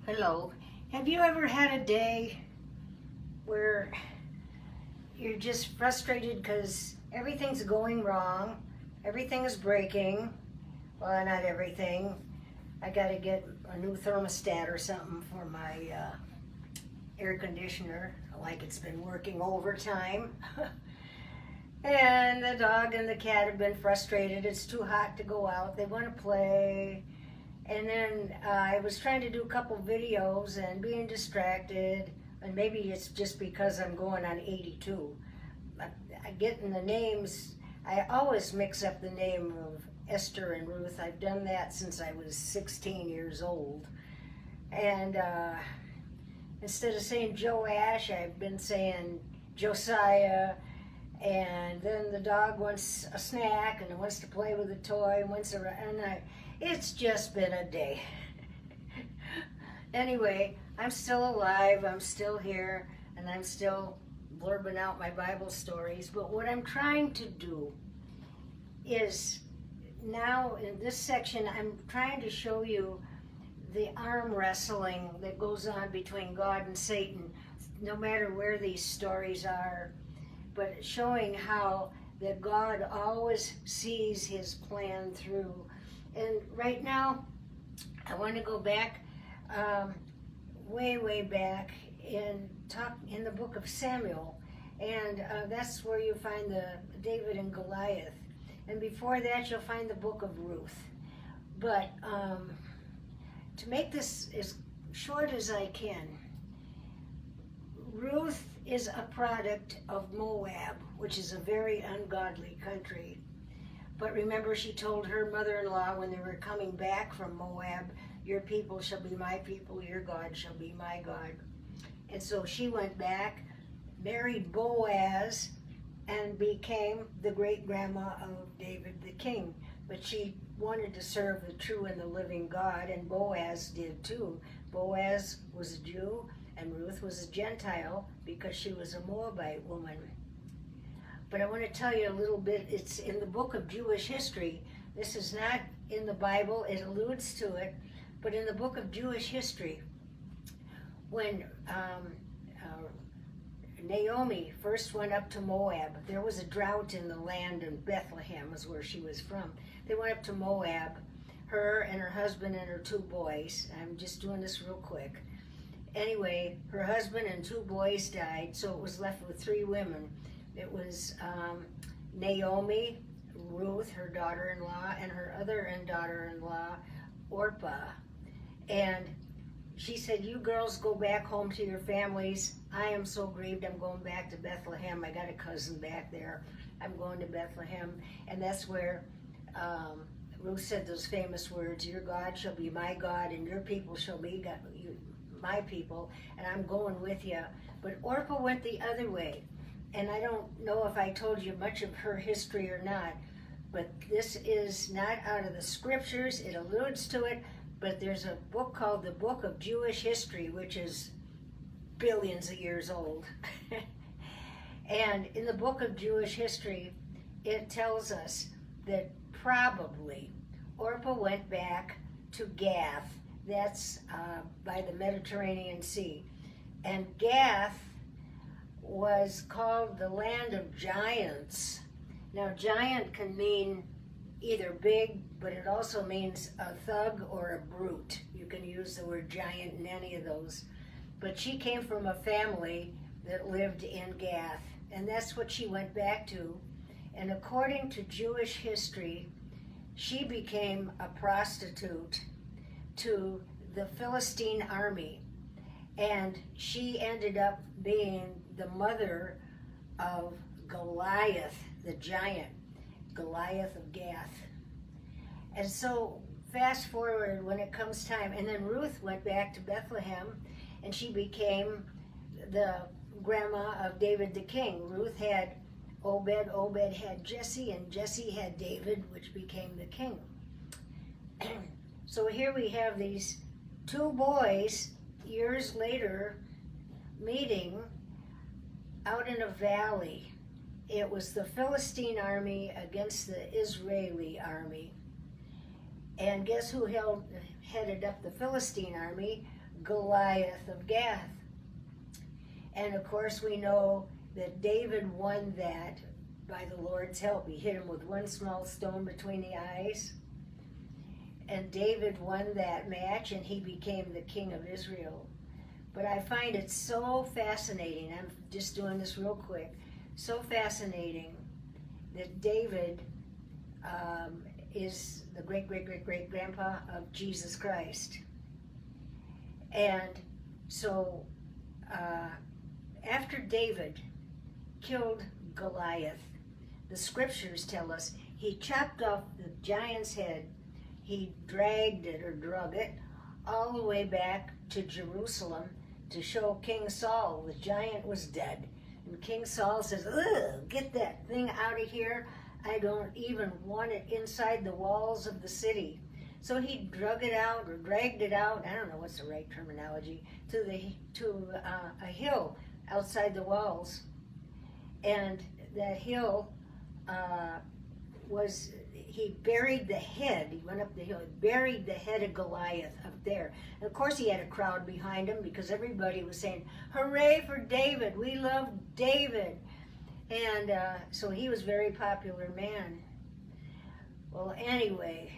Hello. Have you ever had a day where you're just frustrated because everything's going wrong, everything is breaking? Well, not everything. I got to get a new thermostat or something for my air conditioner, like it's been working overtime. And the dog and the cat have been frustrated. It's too hot to go out. They want to play. And then I was trying to do a couple videos and being distracted, and maybe it's just because I'm going on 82. I get in the names, I always mix up the name of Esther and Ruth. I've done that since I was 16 years old. And instead of saying Joash, I've been saying Josiah. And then the dog wants a snack and wants to play with a toy, it's just been a day. Anyway, I'm still alive, I'm still here, and I'm still blurbing out my Bible stories. But what I'm trying to do is, now in this section, I'm trying to show you the arm wrestling that goes on between God and Satan, no matter where these stories are, but showing how that God always sees his plan through. And right now, I want to go back, way back in the book of Samuel, and that's where you find the David and Goliath. And before that, you'll find the book of Ruth. But to make this as short as I can, Ruth is a product of Moab, which is a very ungodly country. But remember, she told her mother-in-law when they were coming back from Moab, your people shall be my people, your God shall be my God. And so she went back, married Boaz, and became the great-grandma of David the king. But she wanted to serve the true and the living God, and Boaz did too. Boaz was a Jew, and Ruth was a Gentile because she was a Moabite woman. But I want to tell you a little bit. It's in the book of Jewish history. This is not in the Bible. It alludes to it. But in the book of Jewish history, when Naomi first went up to Moab, there was a drought in the land, and Bethlehem is where she was from. They went up to Moab, her and her husband and her two boys. I'm just doing this real quick. Anyway, her husband and two boys died, so it was left with three women. It was Naomi, Ruth, her daughter-in-law, and her other daughter-in-law, Orpah. And she said, you girls go back home to your families. I am so grieved. I'm going back to Bethlehem. I got a cousin back there. I'm going to Bethlehem. And that's where Ruth said those famous words, your God shall be my God, and your people shall be my people, and I'm going with you. But Orpah went the other way. And I don't know if I told you much of her history or not, but this is not out of the scriptures. It alludes to it, but there's a book called the Book of Jewish History, which is billions of years old. And in the Book of Jewish History, it tells us that probably Orpah went back to Gath. That's by the Mediterranean Sea. And Gath was called the land of giants. Now, giant can mean either big, but it also means a thug or a brute. You can use the word giant in any of those. But she came from a family that lived in Gath, and that's what she went back to. And according to Jewish history, she became a prostitute to the Philistine army. And she ended up being the mother of Goliath, the giant, Goliath of Gath. And so fast forward when it comes time, and then Ruth went back to Bethlehem, and she became the grandma of David the king. Ruth had Obed, Obed had Jesse, and Jesse had David, which became the king. So here we have these two boys years later meeting out in a valley. It was the Philistine army against the Israeli army. And guess who headed up the Philistine army? Goliath of Gath. And of course we know that David won that by the Lord's help. He hit him with one small stone between the eyes. And David won that match and he became the king of Israel. But I find it so fascinating, I'm just doing this real quick, so fascinating that David is the great-great-great-great-grandpa of Jesus Christ. And so after David killed Goliath, the scriptures tell us he chopped off the giant's head, he dragged it or drug it all the way back to Jerusalem to show King Saul the giant was dead. And King Saul says, "Ugh, get that thing out of here. I don't even want it inside the walls of the city." So he drug it out or dragged it out, I don't know what's the right terminology, to a hill outside the walls. And that hill he buried the head. He went up the hill, he buried the head of Goliath up there. And of course he had a crowd behind him because everybody was saying, "Hooray for David, we love David." And so he was a very popular man. Well, anyway,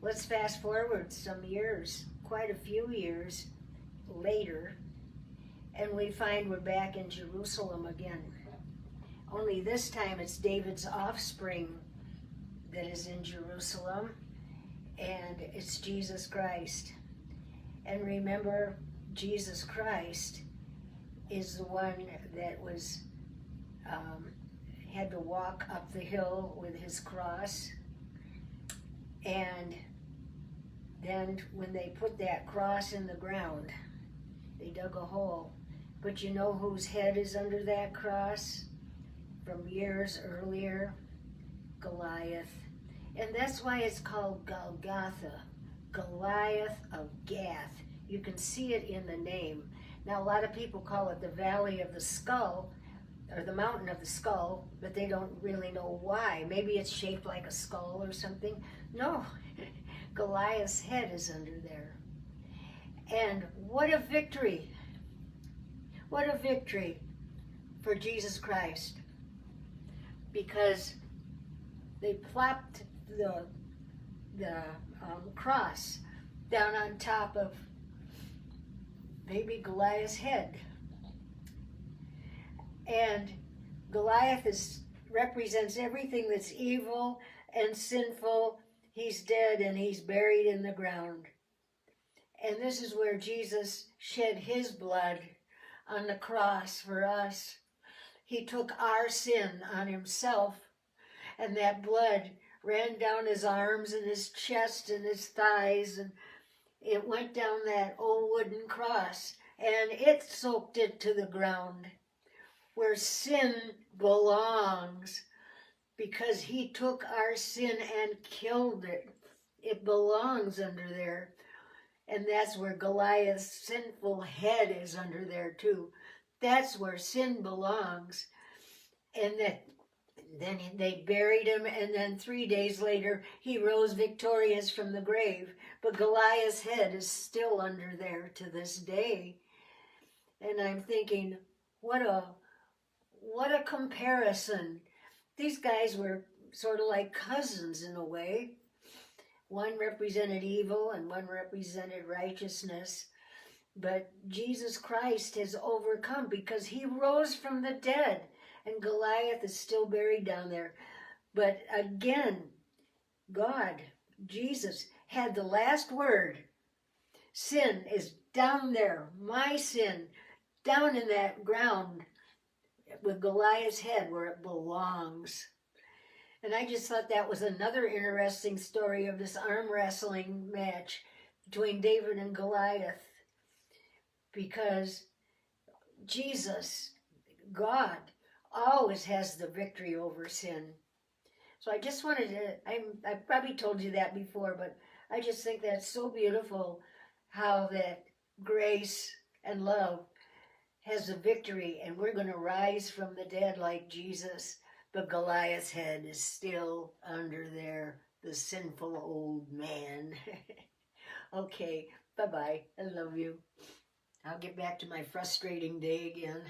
let's fast forward some years, quite a few years later, and we find we're back in Jerusalem again. Only this time it's David's offspring that is in Jerusalem, and it's Jesus Christ. And remember, Jesus Christ is the one that was had to walk up the hill with his cross. And then when they put that cross in the ground, they dug a hole. But you know whose head is under that cross from years earlier? Goliath. And that's why it's called Golgotha, Goliath of Gath. You can see it in the name. Now, a lot of people call it the Valley of the Skull, or the Mountain of the Skull, but they don't really know why. Maybe it's shaped like a skull or something. No, Goliath's head is under there. And what a victory. What a victory for Jesus Christ. Because they plopped the cross down on top of baby Goliath's head. And Goliath represents everything that's evil and sinful. He's dead and he's buried in the ground. And this is where Jesus shed his blood on the cross for us. He took our sin on himself, and that blood ran down his arms and his chest and his thighs, and it went down that old wooden cross, and it soaked it to the ground where sin belongs, because he took our sin and killed it. It belongs under there. And that's where Goliath's sinful head is under there too. That's where sin belongs. And then they buried him, and then 3 days later he rose victorious from the grave. But Goliath's head is still under there to this day. And I'm thinking, what a comparison. These guys were sort of like cousins in a way. One represented evil and one represented righteousness. But Jesus Christ has overcome because he rose from the dead. And Goliath is still buried down there. But again, God, Jesus, had the last word. Sin is down there. My sin, down in that ground with Goliath's head where it belongs. And I just thought that was another interesting story of this arm wrestling match between David and Goliath. Because Jesus, God, always has the victory over sin. So I just wanted to, I probably told you that before, but I just think that's so beautiful how that grace and love has the victory, and we're going to rise from the dead like Jesus, but Goliath's head is still under there, the sinful old man. Okay, bye-bye. I love you. I'll get back to my frustrating day again.